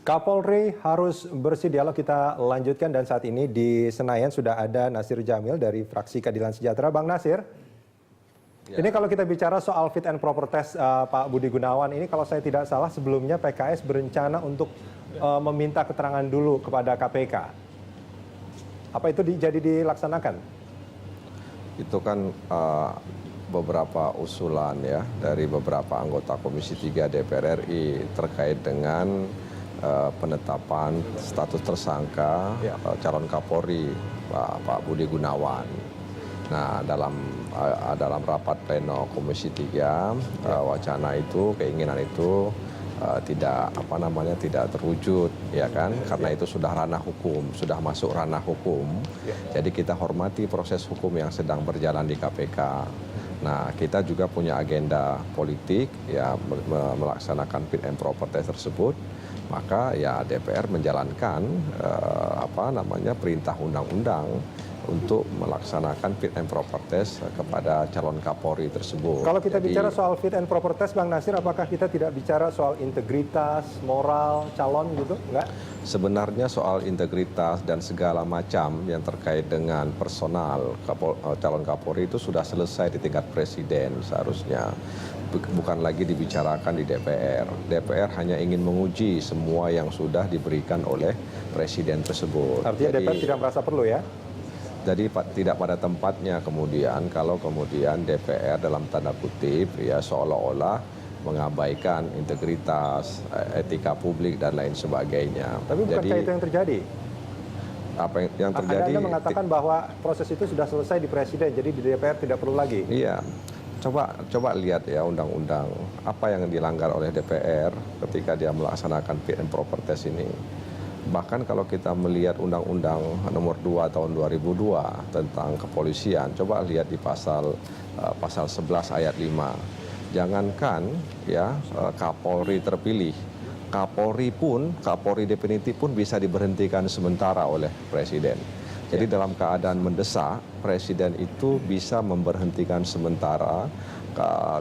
Kapolri harus bersih, dialog kita lanjutkan, dan saat ini di Senayan sudah ada Nasir Jamil dari fraksi Keadilan Sejahtera. Bang Nasir, ini kalau kita bicara soal fit and proper test Pak Budi Gunawan, ini kalau saya tidak salah sebelumnya PKS berencana untuk meminta keterangan dulu kepada KPK. Apa itu jadi dilaksanakan? Itu kan beberapa usulan ya dari beberapa anggota Komisi 3 DPR RI terkait dengan penetapan status tersangka calon Kapolri Pak Budi Gunawan. Nah, dalam rapat pleno Komisi 3 wacana itu, keinginan itu tidak terwujud, ya kan? Karena itu sudah ranah hukum, sudah masuk ranah hukum. Jadi kita hormati proses hukum yang sedang berjalan di KPK. Nah, kita juga punya agenda politik ya, melaksanakan fit and proper test tersebut. Maka ya DPR menjalankan perintah undang-undang untuk melaksanakan fit and proper test kepada calon Kapolri tersebut. Kalau kita bicara soal fit and proper test, Bang Nasir, apakah kita tidak bicara soal integritas, moral calon gitu? Enggak? Sebenarnya soal integritas dan segala macam yang terkait dengan personal calon Kapolri itu sudah selesai di tingkat presiden seharusnya. Bukan lagi dibicarakan di DPR. DPR hanya ingin menguji semua yang sudah diberikan oleh presiden tersebut. Artinya DPR tidak merasa perlu ya? Jadi tidak pada tempatnya kemudian kalau kemudian DPR dalam tanda kutip ya seolah-olah mengabaikan integritas, etika publik dan lain sebagainya. Tapi bukankah itu yang terjadi? Apa yang terjadi? Anda mengatakan bahwa proses itu sudah selesai di presiden, jadi di DPR tidak perlu lagi. Iya. Coba lihat ya undang-undang apa yang dilanggar oleh DPR ketika dia melaksanakan fit and proper test ini. Bahkan kalau kita melihat Undang-Undang Nomor 2 Tahun 2002 tentang kepolisian, coba lihat di pasal 11 ayat 5. Jangankan ya Kapolri terpilih, Kapolri definitif pun bisa diberhentikan sementara oleh presiden. Jadi dalam keadaan mendesak, presiden itu bisa memberhentikan sementara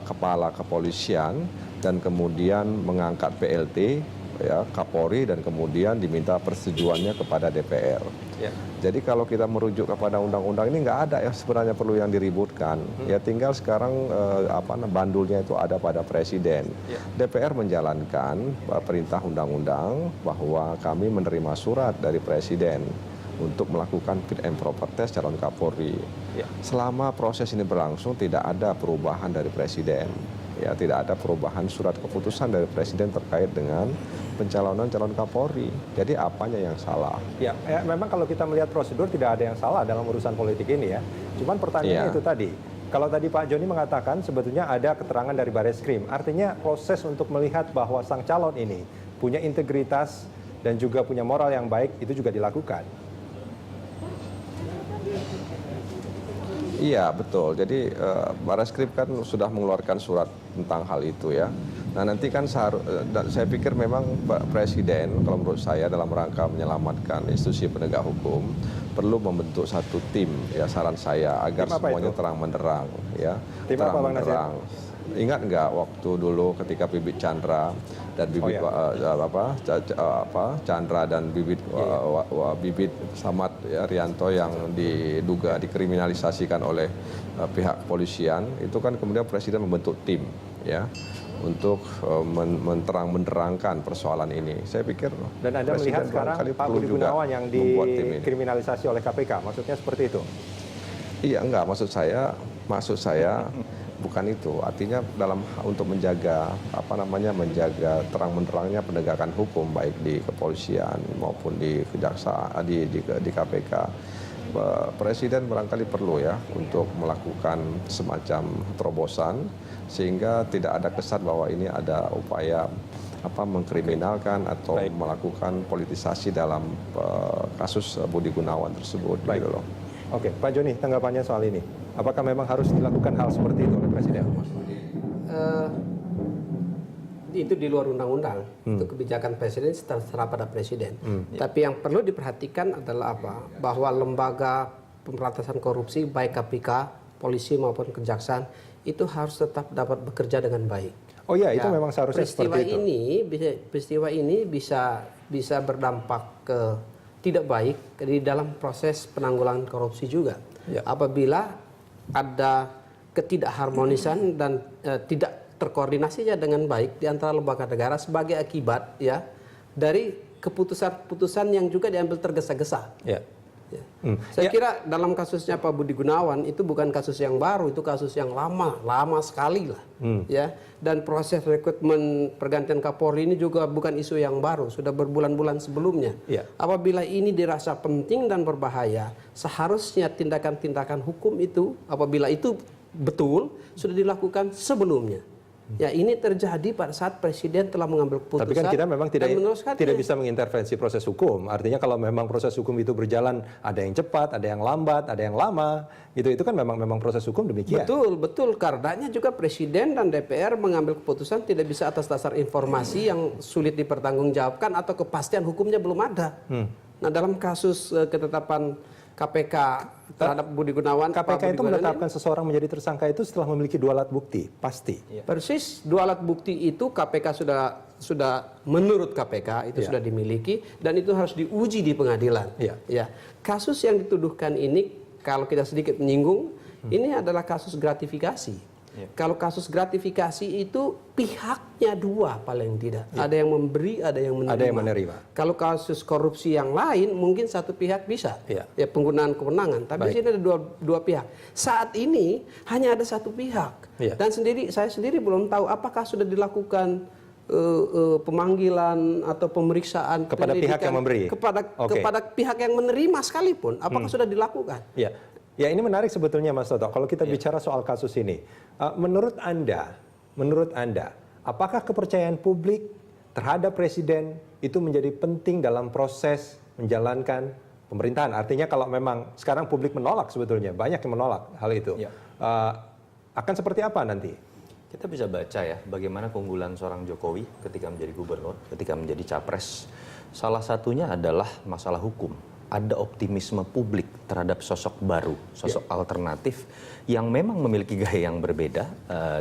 kepala kepolisian dan kemudian mengangkat PLT ya Kapolri dan kemudian diminta persetujuannya kepada DPR. Jadi kalau kita merujuk kepada undang-undang ini nggak ada ya sebenarnya perlu yang diributkan. Ya tinggal sekarang bandulnya itu ada pada presiden. DPR menjalankan perintah undang-undang bahwa kami menerima surat dari presiden untuk melakukan fit and proper test calon Kapolri. Selama proses ini berlangsung tidak ada perubahan dari presiden. Ya, tidak ada perubahan surat keputusan dari presiden terkait dengan pencalonan calon Kapolri. Jadi apanya yang salah? Ya, memang kalau kita melihat prosedur tidak ada yang salah dalam urusan politik ini ya. Cuman pertanyaannya itu tadi. Kalau tadi Pak Joni mengatakan sebetulnya ada keterangan dari Bareskrim. Artinya proses untuk melihat bahwa sang calon ini punya integritas dan juga punya moral yang baik itu juga dilakukan. Iya betul, jadi Bareskrim kan sudah mengeluarkan surat tentang hal itu ya. Nah nanti kan saya pikir memang Pak Presiden kalau menurut saya dalam rangka menyelamatkan institusi penegak hukum perlu membentuk satu tim ya saran saya agar semuanya terang benderang ya. Tim apa Bang Nasir? Ingat nggak waktu dulu ketika Bibit Chandra dan Bibit Chandra dan Bibit Bibit Samad ya, Rianto yang diduga dikriminalisasikan oleh pihak kepolisian, itu kan kemudian Presiden membentuk tim ya untuk menterang-benderangkan persoalan ini. Saya pikir dan Anda melihat sekarang Pak Budi Gunawan yang dikriminalisasi oleh KPK, maksudnya seperti itu? Iya enggak, maksud saya bukan itu. Artinya untuk menjaga menjaga terang-benderangnya penegakan hukum baik di kepolisian maupun di kejaksaan di KPK. Presiden barangkali perlu ya untuk melakukan semacam terobosan sehingga tidak ada kesan bahwa ini ada upaya mengkriminalkan atau melakukan politisasi dalam kasus Budi Gunawan tersebut. Baik. Gitu loh. Oke, Pak Joni, tanggapannya soal ini. Apakah memang harus dilakukan hal seperti itu oleh Presiden? Itu di luar undang-undang. Itu kebijakan Presiden terserah pada Presiden. Tapi yang perlu diperhatikan adalah bahwa lembaga pemberantasan korupsi, baik KPK, polisi maupun kejaksaan, itu harus tetap dapat bekerja dengan baik. Oh iya, itu Ya, memang seharusnya seperti itu. Peristiwa ini bisa berdampak ke tidak baik di dalam proses penanggulangan korupsi juga. Ya. Apabila ada ketidakharmonisan dan tidak terkoordinasinya dengan baik di antara lembaga negara sebagai akibat ya dari keputusan-keputusan yang juga diambil tergesa-gesa. Ya. Ya. Saya kira dalam kasusnya Pak Budi Gunawan itu bukan kasus yang baru, itu kasus yang lama sekali lah, ya. Dan proses rekrutmen pergantian Kapolri ini juga bukan isu yang baru, sudah berbulan-bulan sebelumnya. Ya. Apabila ini dirasa penting dan berbahaya, seharusnya tindakan-tindakan hukum itu, apabila itu betul, sudah dilakukan sebelumnya. Ya, ini terjadi pada saat Presiden telah mengambil keputusan. Tapi kan kita memang tidak meneruskannya. bisa mengintervensi proses hukum. Artinya kalau memang proses hukum itu berjalan, ada yang cepat, ada yang lambat, ada yang lama, itu kan memang proses hukum demikian. Betul. Karenanya juga Presiden dan DPR mengambil keputusan tidak bisa atas dasar informasi yang sulit dipertanggungjawabkan atau kepastian hukumnya belum ada. Nah, dalam kasus ketetapan KPK terhadap Budi Gunawan, KPK itu menetapkan seseorang menjadi tersangka itu setelah memiliki 2 alat bukti, pasti. Persis 2 alat bukti itu KPK sudah menurut KPK itu sudah dimiliki dan itu harus diuji di pengadilan. Ya. Kasus yang dituduhkan ini kalau kita sedikit menyinggung, ini adalah kasus gratifikasi. Kalau kasus gratifikasi itu pihaknya 2 paling tidak. Ada yang memberi, ada yang menerima. Kalau kasus korupsi yang lain mungkin satu pihak bisa. Ya, penggunaan kewenangan. Tapi di sini ada dua pihak. Saat ini hanya ada satu pihak. Dan saya sendiri belum tahu apakah sudah dilakukan pemanggilan atau pemeriksaan kepada pihak yang memberi. Kepada pihak yang menerima sekalipun. Apakah sudah dilakukan? Ya, ini menarik sebetulnya Mas Toto. Kalau kita bicara soal kasus ini, menurut Anda, apakah kepercayaan publik terhadap Presiden itu menjadi penting dalam proses menjalankan pemerintahan? Artinya kalau memang sekarang publik menolak sebetulnya, banyak yang menolak hal itu, akan seperti apa nanti? Kita bisa baca ya bagaimana keunggulan seorang Jokowi ketika menjadi gubernur, ketika menjadi capres. Salah satunya adalah masalah hukum. Ada optimisme publik terhadap sosok baru, sosok alternatif yang memang memiliki gaya yang berbeda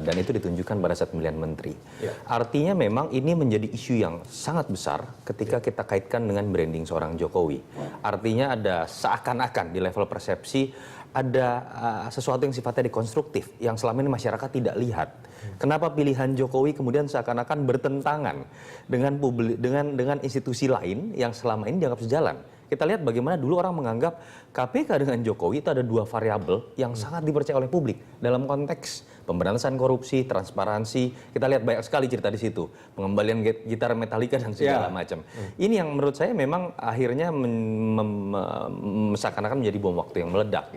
dan itu ditunjukkan pada saat pemilihan menteri. Artinya memang ini menjadi isu yang sangat besar ketika kita kaitkan dengan branding seorang Jokowi. Artinya ada seakan-akan di level persepsi ada sesuatu yang sifatnya dekonstruktif yang selama ini masyarakat tidak lihat. Kenapa pilihan Jokowi kemudian seakan-akan bertentangan dengan institusi lain yang selama ini dianggap sejalan? Kita lihat bagaimana dulu orang menganggap KPK dengan Jokowi itu ada 2 variabel yang sangat dipercaya oleh publik dalam konteks pemberantasan korupsi, transparansi. Kita lihat banyak sekali cerita di situ, pengembalian gitar Metallica dan segala macam. Ini yang menurut saya memang akhirnya seakan-akan menjadi bom waktu yang meledak.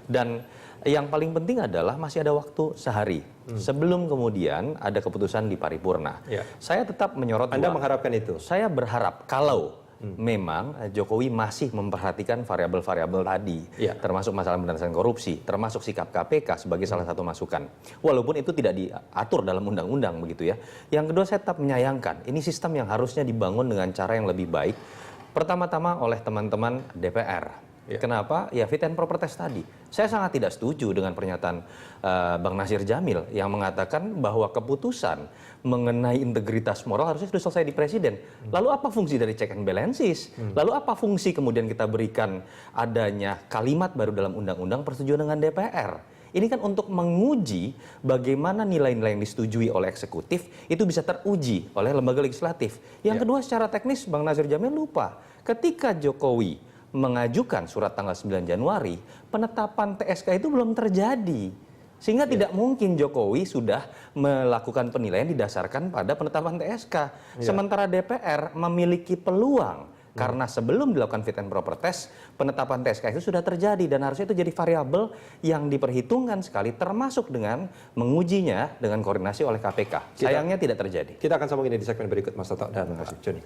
Dan yang paling penting adalah masih ada waktu sehari sebelum kemudian ada keputusan di paripurna. Saya tetap menyorot. Anda mengharapkan itu? Saya berharap kalau memang Jokowi masih memperhatikan variabel-variabel tadi, termasuk masalah pemberantasan korupsi, termasuk sikap KPK sebagai salah satu masukan. Walaupun itu tidak diatur dalam undang-undang begitu ya. Yang kedua, saya tetap menyayangkan ini sistem yang harusnya dibangun dengan cara yang lebih baik. Pertama-tama oleh teman-teman DPR. Kenapa? Ya fit and proper test tadi. Saya sangat tidak setuju dengan pernyataan Bang Nasir Jamil yang mengatakan bahwa keputusan mengenai integritas moral harusnya sudah selesai di Presiden. Lalu apa fungsi dari check and balances? Lalu apa fungsi kemudian kita berikan adanya kalimat baru dalam undang-undang persetujuan dengan DPR? Ini kan untuk menguji bagaimana nilai-nilai yang disetujui oleh eksekutif itu bisa teruji oleh lembaga legislatif. Yang kedua, secara teknis Bang Nasir Jamil lupa. Ketika Jokowi mengajukan surat tanggal 9 Januari, penetapan TSK itu belum terjadi. Sehingga tidak mungkin Jokowi sudah melakukan penilaian didasarkan pada penetapan TSK. Sementara DPR memiliki peluang karena sebelum dilakukan fit and proper test, penetapan TSK itu sudah terjadi dan harusnya itu jadi variabel yang diperhitungkan sekali termasuk dengan mengujinya dengan koordinasi oleh KPK. Sayangnya tidak terjadi. Kita akan sambung ini di segmen berikut Mas Toto dan Mas Joni.